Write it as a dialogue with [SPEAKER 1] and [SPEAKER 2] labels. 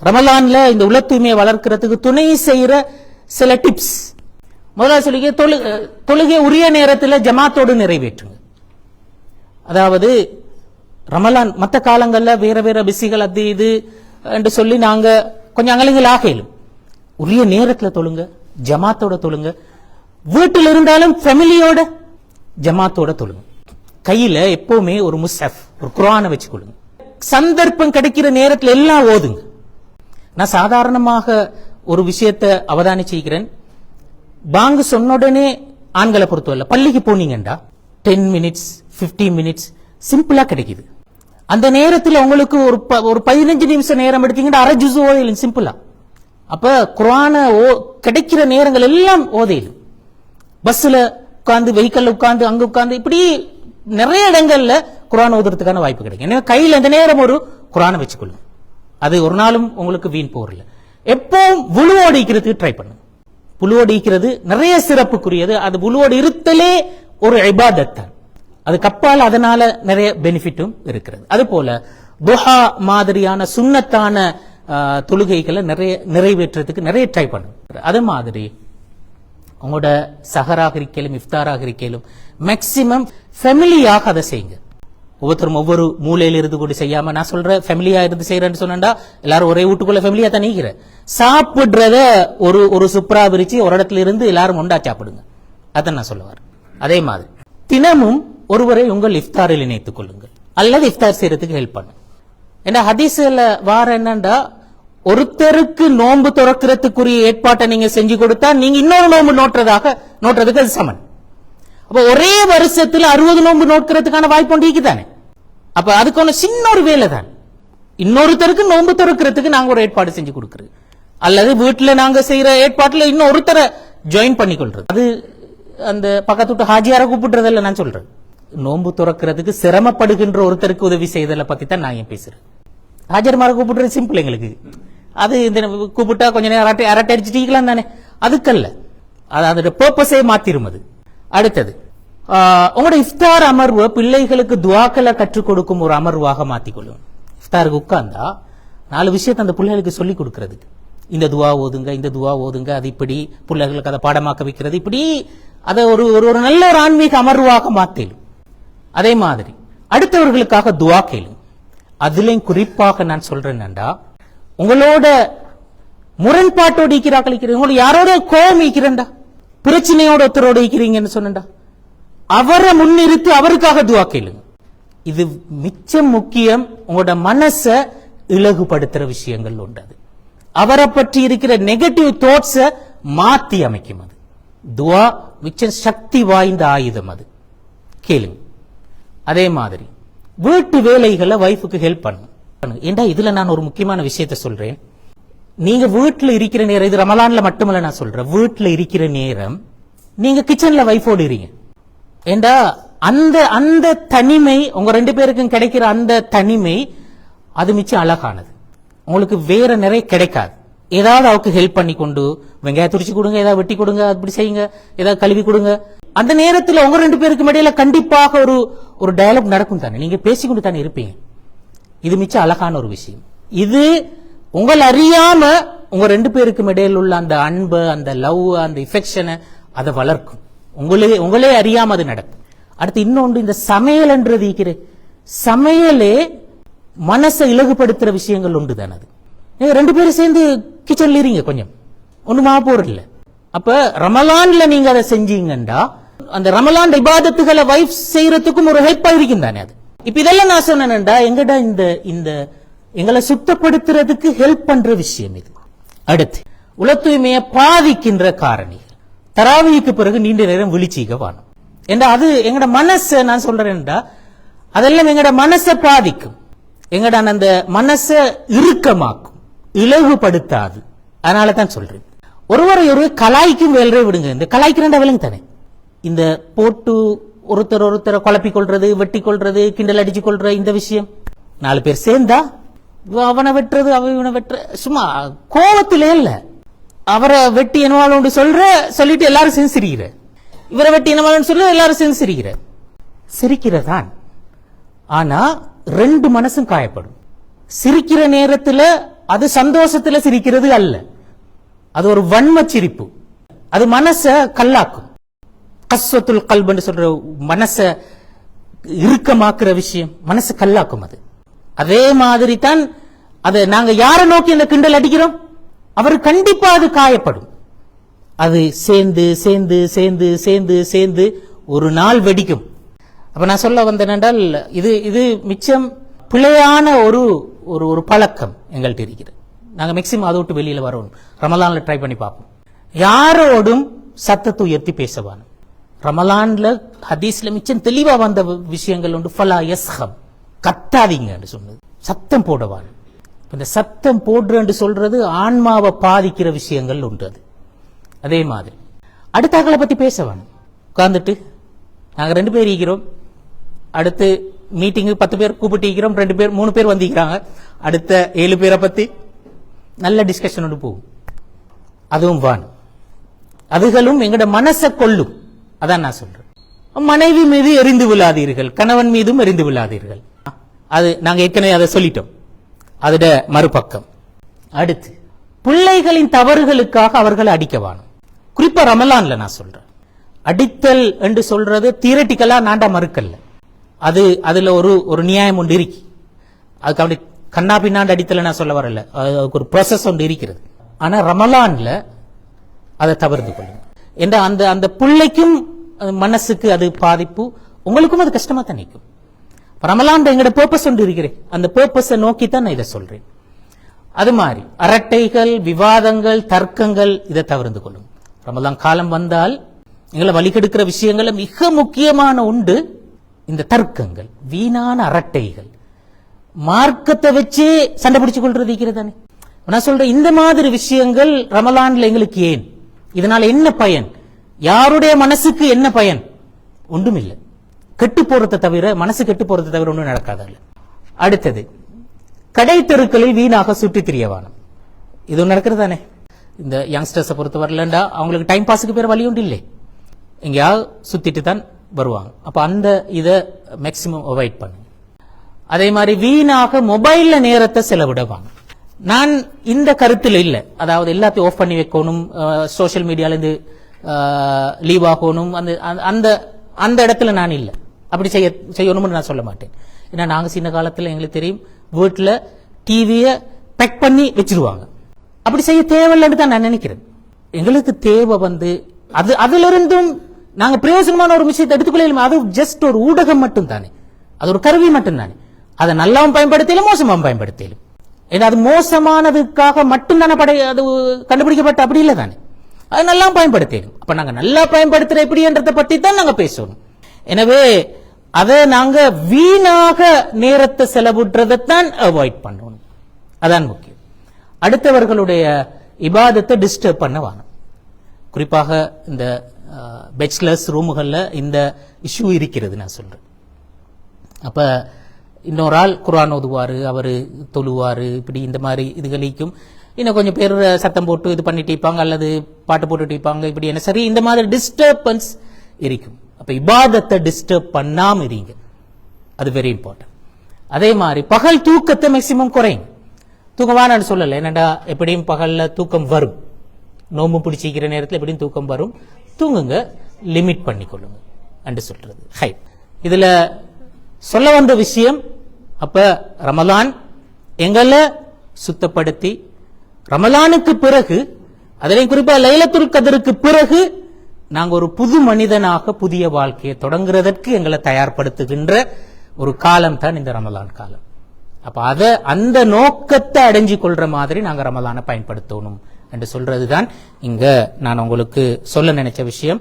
[SPEAKER 1] ரமலான்ல இந்த உள தூய்மையை வளர்க்கிறதுக்கு துணை செய்யற சில டிப்ஸ். முதல்ல சொல்லி தொழுகை உரிய நேரத்தில் ஜமாத்தோடு நிறைவேற்றுங்க. அதாவது ரமலான் மற்ற காலங்களில் வேற வேற பிஸிகள் அது இது என்று சொல்லி நாங்க கொஞ்சம் அங்கலங்கள் ஆகலும் உரிய நேரத்தில் தொழுங்க, ஜமாத்தோட தொழுங்க. வீட்டில் இருந்தாலும் ஃபேமிலியோட ஜமாத்தோட தொழுங்க. கையில எப்பவுமே ஒரு முஸ்ஹப், ஒரு குர்ஆனை வச்சு கொள்ளுங்க. சந்தர்ப்பம் கிடைக்கிற நேரத்தில் எல்லாம் ஓதுங்க. நான் சாதாரணமாக ஒரு விஷயத்தை அவதானிச்சிக்கிறேன். பாங்கு சொன்ன உடனே ஆண்களை பொறுத்தவரை பள்ளிக்கு போனீங்கண்டா 10 மினிட்ஸ் 15 மினிட்ஸ் சிம்பிளா கிடைக்குது. அந்த நேரத்தில் உங்களுக்கு ஒரு 15 நிமிஷம் நேரம் எடுத்தீங்கன்னா அரை ஜுஸ் ஓதையிலும் சிம்பிளா. அப்ப குர்ஆனை கிடைக்கிற நேரங்கள் எல்லாம் ஓதையிலும். பஸ்ல உட்கார்ந்து, வெஹிக்கல்ல உட்கார்ந்து, அங்க உட்கார்ந்து, இப்படி நிறைய இடங்கள்ல குர்ஆன் ஓதுறதுக்கான வாய்ப்பு கிடைக்கும். எனவே கையில் எந்த நேரம் ஒரு குர்ஆனை வச்சுக்கொள்ளுங்க. அது ஒரு நாளும் உங்களுக்கு வீண் போறல. எப்பவும் வுளுவோடு இருக்கிறதுக்கு ட்ரை பண்ணுங்க. புழுவோடு இருக்கிறது நிறைய சிறப்புக்குரியது. அது புழுவோடு இருத்தலே ஒரு இபாதத் தான். அது கப்பால் அதனால நிறைய பெனிஃபிட்டும் இருக்கிறது. அது போல துஹா மாதிரியான சுன்னத்தான தொழுகைகளை நிறைவேற்றத்துக்கு நிறைய ட்ரை பண்ணுங்க. அது மாதிரி உங்களோட சஹராக இருக்கலும் இஃப்தாராக இருக்கலும் மேக்சிமம் ஃபேமிலியாக அதை செய்யுங்க. ஒவ்வொருத்தரும் ஒவ்வொரு மூலையில இருந்து கூட செய்யாம, நான் சொல்ற ஃபேமிலியா இருந்து செய்யறேன்னு சொன்னா எல்லாரும் ஒரே வீட்டுக்குள்ள ஃபேமிலியா தான் நீக்கிற. சாப்பிடுறத ஒரு சுப்ரா விரிச்சு ஒரு இடத்துல இருந்து எல்லாரும் ஒண்டா சாப்பிடுங்க. அதான் நான் சொல்லுவார். அதே மாதிரி தினமும் ஒருவரை உங்கள் இஃப்தாரில் இணைத்துக் கொள்ளுங்கள், அல்லது இஃப்தார் செய்யறதுக்கு ஹெல்ப் பண்ணுங்க. ஏன்னா ஹதீஸ்ல வார என்னண்டா, ஒருத்தருக்கு நோன்பு துறக்கிறதுக்குரிய ஏற்பாட்டை நீங்க செஞ்சு கொடுத்தா நீங்க இன்னொரு நோன்பு நோட்டுறதுக்கு அது சமன். அப்ப ஒரே வருஷத்துல 60 நோன்பு நோக்கிறதுக்கான வாய்ப்பு ஒன்று தானே. அப்ப அதுக்கு ஒன்று சின்ன ஒரு வேலை தான். இன்னொருத்தருக்கு நோன்பு துறக்கிறதுக்கு நாங்க ஒரு ஏற்பாடு செஞ்சு கொடுக்கறது, அல்லது வீட்டுல நாங்க செய்யற ஏற்பாட்டுல இன்னொருத்தரை ஜாயின் பண்ணிக்கொள்றது. அது அந்த பக்கத்து விட்டு ஹாஜியார கூப்பிடுறதில்ல நான் சொல்றேன். நோன்பு துறக்கிறதுக்கு சிரமப்படுகின்ற ஒருத்தருக்கு உதவி செய்தலை பத்தி தான் நான் பேசுறேன். ஹாஜர்மார கூப்பிடுறது சிம்பிள் எங்களுக்கு. அது இந்த கூப்பிட்டா கொஞ்ச நேரம் அரட்டை அடிச்சுட்டீங்களாம் தானே, அதுக்கல்ல. அது அதோட பர்பஸே மாத்திரும். அது அடுத்தது உங்களோட இஃப்தார் அமர்வு பிள்ளைகளுக்கு துவாக்களை கற்றுக் கொடுக்கும் ஒரு அமர்வாக மாத்திக்கொள்ளும். இஃப்தாருக்கு உட்கார்ந்தா 4 விஷயத்தை அந்த பிள்ளைகளுக்கு சொல்லிக் கொடுக்கறதுக்கு, இந்த துவா ஓதுங்க, இந்த துவா ஓதுங்க, அது இப்படி பிள்ளைகளுக்கு அதை பாடமாக்க வைக்கிறது, இப்படி அதை ஒரு நல்ல ஒரு ஆன்மீக அமர்வாக மாத்திடும். அதே மாதிரி அடுத்தவர்களுக்காக துவா கேளுங்க. அதுலயும் குறிப்பாக நான் சொல்றேன்டா, உங்களோட முரண்பாட்டோடு இருக்கிறார்கள், உங்களோட யாரோட கோபம் இருக்கிறண்டா, பிரச்சனையோட ஒருத்தரோட இருக்கிறீங்கன்னு சொன்னா அவரை முன்னிறுத்தி அவருக்காக துவா கேளுங்க. இது மிச்சம் முக்கியம். உங்களோட மனசை இலகுபடுத்துற விஷயங்கள் உண்டு. அது அவரை பற்றி இருக்கிற நெகட்டிவ் தாட்ஸ மாத்தி அமைக்கும். அது துவா மிச்சம் சக்தி வாய்ந்த ஆயுதம். அது கேளுங்க. அதே மாதிரி வீட்டு வேலைகளை வைஃபுக்கு ஹெல்ப் பண்ணுங்க. ஏண்டா இதுல நான் ஒரு முக்கியமான விஷயத்தை சொல்றேன். நீங்க வீட்டுல இருக்கிற நேரம், இது ரமலான்ல மட்டுமல்ல நான் சொல்றேன், வீட்டுல இருக்கிற நேரம் நீங்க கிச்சன்ல வைஃபோடு இருங்க. ஏண்டா அந்த தனிமை, உங்க 2 பேருக்கும் கிடைக்கிற அந்த தனிமை அது மிச்சம் அழகானது. உங்களுக்கு வேற நிறைய கிடைக்காது. ஏதாவது அவருக்கு ஹெல்ப் பண்ணி கொண்டு, வெங்காயம் துரிச்சு கொடுங்க, ஏதாவது வெட்டி கொடுங்க, அப்படி செய்யுங்க, ஏதாவது கழுவி கொடுங்க. அந்த நேரத்தில் உங்க 2 பேருக்கு இடையில கண்டிப்பாக ஒரு டயலாக் நடக்கும் தானே, நீங்க பேசிக்கொண்டு தானே இருப்பீங்க. இது மிச்சம் அழகான ஒரு விஷயம். இது உங்களை அறியாம உங்க 2 பேருக்கும் இடையில உள்ள அந்த அன்பு, அந்த லவ், அந்த இஃபெக்ஷனை அதை வளர்க்கும். உங்களே அறியாம அது நடக்கும். அடுத்து இன்னொன்று, இந்த சமையல் என்றது இருக்கிற சமையலே மனசை இலகுபடுத்துற விஷயங்கள் உண்டு தானே. அது நீங்க 2 பேரும் சேர்ந்து கிச்சன்ல இருங்க, கொஞ்சம் ஒண்ணுமா போறதில்ல. அப்ப ரமலான்ல நீங்க அதை செஞ்சீங்கண்டா அந்த ரமலான் இபாதத்துகளை வைஃப் செய்யறதுக்கும் ஒரு ஹெல்ப்பா இருக்கும் தானே. அது இப்ப இதெல்லாம் நான் சொன்னேன்டா, எங்கடா இந்த எங்களை சுத்தப்படுத்துறதுக்கு ஹெல்ப் பண்ற விஷயம் இது. அடுத்து உள தூய்மையை பாதிக்கின்ற காரணிகள். தராவிக்கு பிறகு நீண்ட நேரம் விழிச்சிக்க வாணும் என்றா அது எங்கட மனசை, நான் சொல்றேன்டா, அதெல்லாம் எங்கட மனசை பாதிக்கும். எங்கட அந்த மனசை இறுக்கமாக்கும், இலகுபடுத்தாது. அதனால தான் சொல்றேன், ஒருவரை கலாய்க்கும் வேலை விடுங்க. இந்த கலாய்க்கிறா வேலைங்க தானே. இந்த போட்டு ஒருத்தரை குழப்பிக் கொள்றது, வெட்டி கொள்றது, கிண்டல் அடிச்சு கொள்ற இந்த விஷயம் 4 பேர் சேர்ந்தா அவனை வெட்டுறது, அவனை வெட்டுற, சும்மா கோபத்திலே இல்ல. அவரை வெட்டி என்னவாலும் சொல்லிட்டு எல்லாரும் சேர்ந்து சிரிக்கிற, இவரை வெட்டி என்னவாலும் சொல்ல எல்லாரும் சேர்ந்து சிரிக்கிறதான். ஆனா 2 மனசும் காயப்படும். சிரிக்கிற நேரத்துல அது சந்தோஷத்துல சிரிக்கிறது அல்ல, அது ஒரு வன்ம சிரிப்பு. அது மனச கல்லாக்கும். கஸ்வத்துல் கல்ப் என்று சொல்ற மனச இறுக்கமாக்குற விஷயம், மனசு கல்லாக்கும். அது அதே மாதிரி தான். அதை நாங்க யாரை நோக்கி இந்த கிண்டல் அடிக்கிறோம், அவர் கண்டிப்பா அது காயப்படும். அது சேர்ந்து சேர்ந்து சேர்ந்து சேர்ந்து சேர்ந்து ஒரு நாள் வெடிக்கும். அப்ப நான் சொல்ல வந்தேன் என்றால், இது இது மிச்சம் பிழையான ஒரு ஒரு பழக்கம் எங்கள்கிட்ட இருக்கிறது. நாங்க மேக்சிமம் அதை விட்டு வெளியில வரணும். ரமலான்ல ட்ரை பண்ணி பார்ப்போம். யாரோடும் சத்தத்தை உயர்த்தி பேசவானும். ரமலான்ல ஹதீஸ்ல மிச்சம் தெளிவா வந்த விஷயங்கள் உண்டு. ஃபலா யஸ்ஹப், கத்தாதீங்க என்று சொன்னது. சத்தம் போடவான். இந்த சத்தம் போடுறேன்னு சொல்றது ஆன்மாவை பாதிக்கிற விஷயங்கள் உண்டு. அது அதே மாதிரி அடுத்தாக்களை பத்தி பேசவான். உட்கார்ந்துட்டு நாங்க 2 பேர் இருக்கிறோம், அடுத்து மீட்டிங் 10 பேர் கூப்பிட்டு இருக்கிறோம், 2 பேர் 3 பேர் வந்திருக்கிறாங்க, அடுத்த 7 பேரை பத்தி நல்ல டிஸ்கஷன் ஒன்று போகும். அதுவும் வான். அதுகளும் எங்கட மனசை கொள்ளும். அதான் நான் சொல்றேன். மனைவி மீது எரிந்து விழாதீர்கள், கணவன் மீதும் எரிந்து விழாதீர்கள். அது நாங்க ஏற்கனவே அதை சொல்லிட்டோம். அதோட மறுபக்கம். அடுத்து பிள்ளைகளின் தவறுகளுக்காக அவர்களை அடிக்கவானும். குறிப்பா ரமலான்ல நான் சொல்றேன். அடித்தல் என்று சொல்றது தியரட்டிக்கலா நான்டா மறுக்கல்ல. அது அதுல ஒரு நியாயம் ஒன்று இருக்கு. அதுக்கு அப்படி கண்ணா பின்னாண்டு அடித்தல நான் சொல்ல வரல. அதுக்கு ஒரு ப்ராசஸ் ஒன்று இருக்கிறது. ஆனா ரமலான்ல அதை தவிர்த்து கொள்ளுங்க. என்ற அந்த அந்த பிள்ளைக்கும் மனசுக்கு அது பாதிப்பு, உங்களுக்கும் அது கஷ்டமா தான் நிற்கும். ரமலான் எங்கட பர்பஸ் ஒன்று இருக்கிறேன், அந்த பர்பஸை நோக்கி தான் நான் இதை சொல்றேன். அது மாதிரி அரட்டைகள், விவாதங்கள், தர்க்கங்கள் இதை தவிர்த்து கொள்ளும். ரமலான் காலம் வந்தால் எங்களை வழிகெடுக்கிற விஷயங்கள மிக முக்கியமான உண்டு இந்த தர்க்கங்கள், வீணான அரட்டைகள், மார்க்கத்தை வச்சே சண்டை பிடிச்சு கொள்றது இருக்கிறதானே. நான் சொல்றேன், இந்த மாதிரி விஷயங்கள் ரமலான்ல எங்களுக்கு ஏன், இதனால என்ன பயன், யாருடைய மனசுக்கு என்ன பயன்? ஒன்றும் இல்லை. கெட்டு போறதை தவிர, மனசு கெட்டு போறதை தவிர ஒன்றும் நடக்காதல்ல. அடுத்தது கடை தெருக்களில் வீணாக சுற்றி திரியவானம். இது நடக்கிறது தானே. இந்த யங்ஸ்டர்ஸை பொறுத்த வரலண்டா அவங்களுக்கு டைம் பாஸுக்கு பேர் வழி உண்டு இல்லை, எங்கேயாவது சுத்திட்டு தான் வருவாங்க. அப்ப அந்த இதை மேக்சிமம் அவாய்ட் பண்ணுங்க. அதே மாதிரி வீணாக மொபைல்ல நேரத்தை செலவிடவாங்க. நான் இந்த கருத்தில் இல்லை. அதாவது எல்லாத்தையும் ஆஃப் பண்ணி வைக்கணும், சோசியல் மீடியால இருந்து லீவ் ஆகணும், அந்த அந்த இடத்துல நான் இல்லை. அப்படி செய்யணும்னு நான் சொல்ல மாட்டேன். ஏன்னா நாங்க சின்ன காலத்துல எங்களுக்கு தெரியும், வீட்டுல டிவியை பேக் பண்ணி வச்சிருவாங்க. அப்படி செய்ய தேவையில்லைன்னு தான் நான் நினைக்கிறேன். எங்களுக்கு தேவை அதுல இருந்தும் நாங்க பிரயோஜனமான ஒரு விஷயத்தை எடுத்துக்கொள்ள, அது ஜஸ்ட் ஒரு ஊடகம் மட்டும் தானே, அது ஒரு கருவி மட்டும் தானே. அதை நல்லாவும் பயன்படுத்தலும் மோசமாவும் பயன்படுத்தலும். ஏன்னா அது மோசமானதுக்காக மட்டும்தானே அது கண்டுபிடிக்கப்பட்ட, அப்படி இல்லை தானே. அது நல்லா பயன்படுத்தலும். அப்ப நாங்க நல்லா பயன்படுத்துற எப்படின்றத பத்தி தான் நாங்க பேசணும். எனவே அதை நாங்க வீணாக நேரத்தை செலவிடுறதைத்தான் அவாய்ட் பண்ணணும். அதான் முக்கியம். அடுத்தவர்களுடைய இபாதத்தை டிஸ்டர்ப் பண்ண வேணும். குறிப்பாக இந்த பேச்சுலர்ஸ் ரூமுகள்ல இந்த இஷ்யூ இருக்கிறது நான் சொல்றேன். அப்ப இன்னொரு ஆள் குர்ஆன் ஓதுவாரு, அவரு தொழுவாரு, இப்படி இந்த மாதிரி இதுகளுக்கும் இன்னும் கொஞ்சம் பேர் சத்தம் போட்டு இது பண்ணிட்டு இருப்பாங்க, அல்லது பாட்டு போட்டுட்டு இருப்பாங்க. இப்படி என்ன சரி, இந்த மாதிரி டிஸ்டர்பன்ஸ் இருக்கும். அப்ப இபாதத்தை டிஸ்டர்ப் பண்ணாம இருங்க, அது வெரி இம்பார்ட்டன்ட். அதே மாதிரி பகல் தூக்கத்தை மேக்சிமம் குறையும். தூக்கவானு சொல்லல, என்னடா எப்படியும் பகல்ல தூக்கம் வரும், நோம்பு பிடிச்சிக்கிற நேரத்தில் எப்படியும் தூக்கம் வரும், தூங்குங்க, லிமிட் பண்ணிக்கொள்ளுங்க என்று சொல்றது. ஹை, இதுல சொல்ல வந்த விஷயம், அப்ப ரமலான் எங்களை சுத்தப்படுத்தி, ரமலானுக்கு பிறகு, அதிலையும் குறிப்பா லைலத்துல் கத்ருக்கு பிறகு நாங்க ஒரு புது மனிதனாக புதிய வாழ்க்கையை தொடங்குறதற்கு எங்களை தயார்படுத்துகின்ற ஒரு காலம் தான் இந்த ரமலான் காலம். அப்ப அந்த நோக்கத்தை அடைஞ்சு கொள்ற மாதிரி நாங்க ரமலானை பயன்படுத்தணும் என்று சொல்றதுதான் இங்க நான் உங்களுக்கு சொல்ல நினைச்ச விஷயம்.